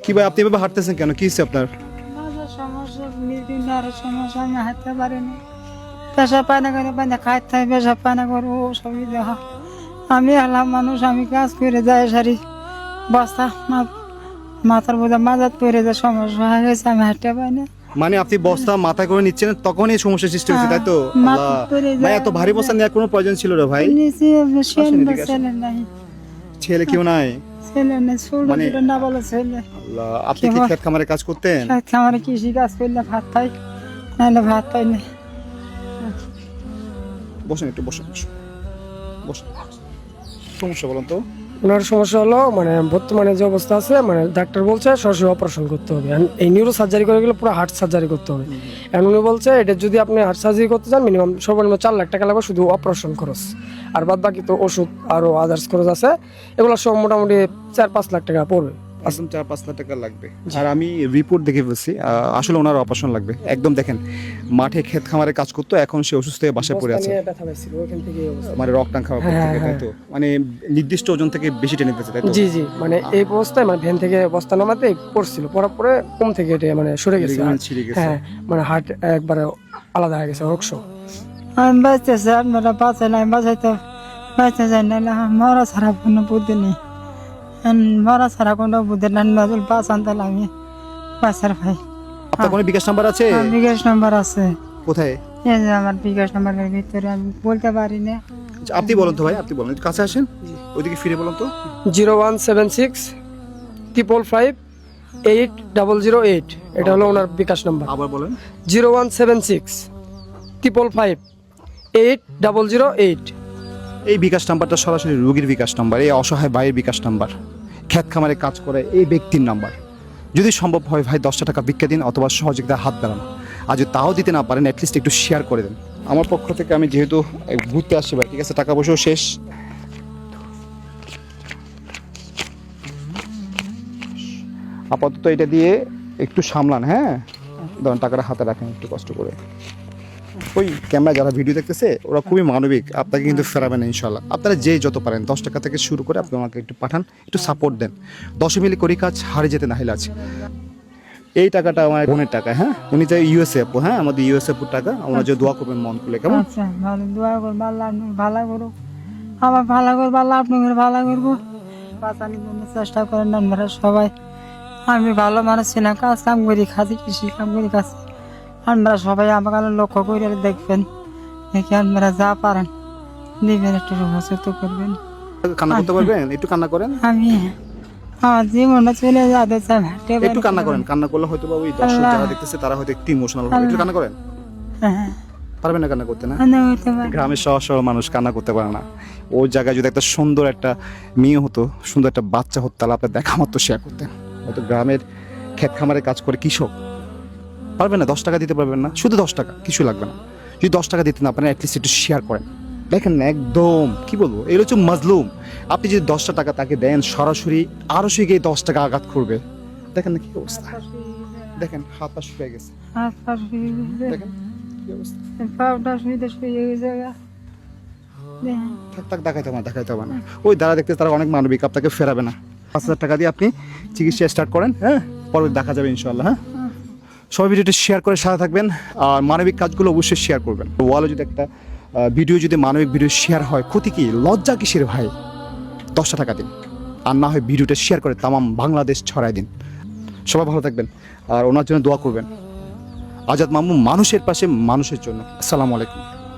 কি ভাই আপনি এভাবে হাঁটতেছেন কেন, কি হচ্ছে আপনার? মাঝে সমস্যা, বিভিন্ন আরো সমস্যা, আমি হাঁটতে পারি না। পেশা পায়না করে পায়না খাইতে হয়, পেশা পায়না করে ও সবই দেখা। আমি এলাম মানুষ, আমি কাজ করে যাই সারি বস্তা মাথার বোঝা মাজাত পরে যায়, সমস্যা হয়ে গেছে, আমি হাঁটতে পাই না। মানে আপনি বস্তা মাথায় করে নিচ্ছেন তখনই সমস্যা সৃষ্টি হয়েছে, তাই তো? মাথা আল্লাহ, পড়ে ভাই যায়। এত ভারী বস্তা নেওয়ার কোনো প্রয়োজন ছিল রে ভাই? নিচে আসেন এদিকে আসেন। ছেলে নাই, ছেলে কেউ নাই? ছেলে নেই, ছোট মানে- ছোট না বলো ছেলে। আল্লাহ, আপনি কি ক্ষেত খামারে কাজ করতেন? আমার কৃষি কাজ করলে ভাত পাই, নাহলে ভাত পাই না। বসেন একটু, বসেন বসেন বসেন। সমস্যা বলুন তো। ওনার সমস্যা হলো মানে বর্তমানে যে অবস্থা আছে মানে ডাক্তার বলছে সরাসরি অপারেশন করতে হবে। এই নিউরো সার্জারি করে গেলে পুরো হার্ট সার্জারি করতে হবে। এখন উনি বলছে এটা যদি আপনি হার্ট সার্জারি করতে চান মিনিমাম সর্বনিম্ন 4 লাখ টাকা লাগবে শুধু অপারেশন খরচ, আর বাদ বাকি তো ওষুধ আরো আদার্স খরচ আছে, এগুলো সব মোটামুটি 4-5 লাখ টাকা পড়বে। একদম 4-5 লাখ টাকা লাগবে। আর আমি রিপোর্ট দেখে ফেলছি, আসলে ওনার অপারেশন লাগবে। একদম দেখেন, মাঠে ক্ষেত খামারে কাজ করতো, এখন সে অসুস্থ হয়ে বাসায় পড়ে আছে। বস্তা নিয়ে ব্যথা পাইছিল, ওখান থেকে এই অবস্থা। মানে রক্ত খাওয়া হ্যাঁ, থেকে, তাই হ্যাঁ। তো? মানে নির্দিষ্ট ওজন থেকে বেশি টেনে দিতেছে, তাই তো? জি জি, মানে এই অবস্থায় মানে ভ্যান থেকে বস্তা নামাতে পড়ছিল, পড়ার পরে কম থেকে এটা মানে সরে গেছে। লিগামেন্ট ছিঁড়ে গেছে। হ্যাঁ, মানে হার্ট একবারে আলাদা হয়ে গেছে, অংশ। আমি বাঁচতেছি, আপনারা বাঁচাই নাই, বাঁচাইতে বাঁচতে যাই না, মরা ছাড়া কোনো বুদ্ধি নেই। মরা ছাড়া কোনো বুদ্ধি নাই, নজর বাঁচান তাহলে আমি বাঁচার ভাই। আপনার কোনো বিকাশ নাম্বার আছে? বিকাশ নাম্বার আছে, কোথায়? এই যে আমার বিকাশ নাম্বারের ভিতরে, আমি বলতে পারি না। আচ্ছা, আপনি বলুন তো ভাই, আপনি বলুন, একটু কাছে আসেন, ওইদিকে ফিরে বলুন তো। 0176 555 8008, এটা হলো ওনার বিকাশ নাম্বার। আবার বলেন। 0176 555 8008। এই বিকাশ নাম্বারটা সরাসরি রোগীর বিকাশ নাম্বার, এই অসহায় ভাইয়ের বিকাশ নাম্বার, ক্ষেত খামারে কাজ করে এই ব্যক্তির নাম্বার। যদি সম্ভব হয় ভাই 10টা টাকা ভিক্ষা দিন, অথবা সহযোগিতা হাত বাড়ান। আর যদি তাও দিতে না পারেন, অ্যাটলিস্ট একটু শেয়ার করে দেন। আমার পক্ষ থেকে আমি যেহেতু ঘুরতে আসছি ভাই, ঠিক আছে, টাকা পয়সাও শেষ। আপাতত এটা দিয়ে একটু সামলান, হ্যাঁ? ধরুন টাকাটা হাতে রাখেন একটু কষ্ট করে। ওই ক্যামেরা যারা ভিডিও দেখতেছে ওরা খুবই মানবিক, আপনাকে কিন্তু ফেরাবে না ইনশাল্লাহ। আপনারা যে যত পারেন 10 টাকা থেকে শুরু করে আপনি আমাকে একটু পাঠান, একটু সাপোর্ট দেন। 10 মিলি করি কাজ, হারে যেতে না হলে আছে। এই টাকাটা আমার বোনের টাকা, হ্যাঁ? উনি যে ইউএসএ আপু, হ্যাঁ, আমাদের ইউএসএ আপুর টাকা। আমরা যে দোয়া করবেন মন খুলে, কেমন? আচ্ছা, ভালো দোয়া করবো, আল্লাহ আপনি ভালো করো, আমার ভালো করবো, আল্লাহ আপনাকে ভালো করবো। বাঁচানোর জন্য চেষ্টা করেন আপনারা সবাই। আমি ভালো মানুষ ছিলাম, কাজ কাম করি, খাচ্ছি, কৃষি কাম করি, খাচ্ছি। আপনারা সবাই আমাকে লক্ষ্য করে দেখবেন, দেখে আপনারা যা পারেন দিবেন, একটু সহযোগিতা করবেন। কান্না করতে পারবেন? একটু কান্না করেন, আমি আমার জীবনটা চলে যাতে চাই, হাঁটতে পারি একটু কান্না করেন। কান্না করলে হয়তো বা ওই দর্শক আল্লাহ। যারা দেখতেছে তারা হয়তো একটু ইমোশনাল হবে। একটু কান্না করেন। হ্যাঁ, পারবেন না কান্না করতে? না, কান্না করতে পারি। গ্রামের সহজ সরল মানুষ কান্না করতে পারে না। ওই জায়গায় যদি একটা সুন্দর একটা মেয়ে হতো, সুন্দর একটা বাচ্চা হতো, তাহলে আপনার দেখা মতো শেয়ার করতেন। হয়তো গ্রামের ক্ষেত খামারে কাজ করে কৃষক, পারবেন না 10 টাকা দিতে পারবেন না, শুধু 10 টাকা, কিছু লাগবে না। যদি 10 টাকা দিতে না পারেন, অ্যাটলিস্ট একটু শেয়ার করেন। দেখেন না, একদম কি বলবো, এর হচ্ছে মাজলুম। আপনি যদি 10টা টাকা তাকে দেন, সরাসরি আরো সে গিয়ে 10 টাকা আঘাত করবে। দেখেন না কি অবস্থা, দেখেন হাত পা শুকিয়ে গেছে, হাত পা শুয়ে গেছে, দেখেন কি অবস্থা। পাউডা শুয়ে গেছে গা। দেখেন। থাক থাক, দেখাইতে হবে না। ওই যারা দেখতে তারা অনেক মানবিক, আপনাকে ফেরাবে না। 5,000 টাকা দিয়ে আপনি চিকিৎসা স্টার্ট করেন, হ্যাঁ? পরে দেখা যাবে ইনশাল্লাহ, হ্যাঁ? সবাই ভিডিওটি শেয়ার করে সাথে থাকবেন, আর মানবিক কাজগুলো অবশ্যই শেয়ার করবেন। ওয়ালে যদি একটা ভিডিও, যদি মানবিক ভিডিও শেয়ার হয়, ক্ষতি কি, লজ্জা কিসের ভাই? 10টা টাকা দিন, আর না হয় ভিডিওটা শেয়ার করে তামাম বাংলাদেশ ছড়াই দিন। সবাই ভালো থাকবেন, আর ওনার জন্য দোয়া করবেন। আজাদ মামু মানুষের পাশে, মানুষের জন্য। আসসালামু আলাইকুম।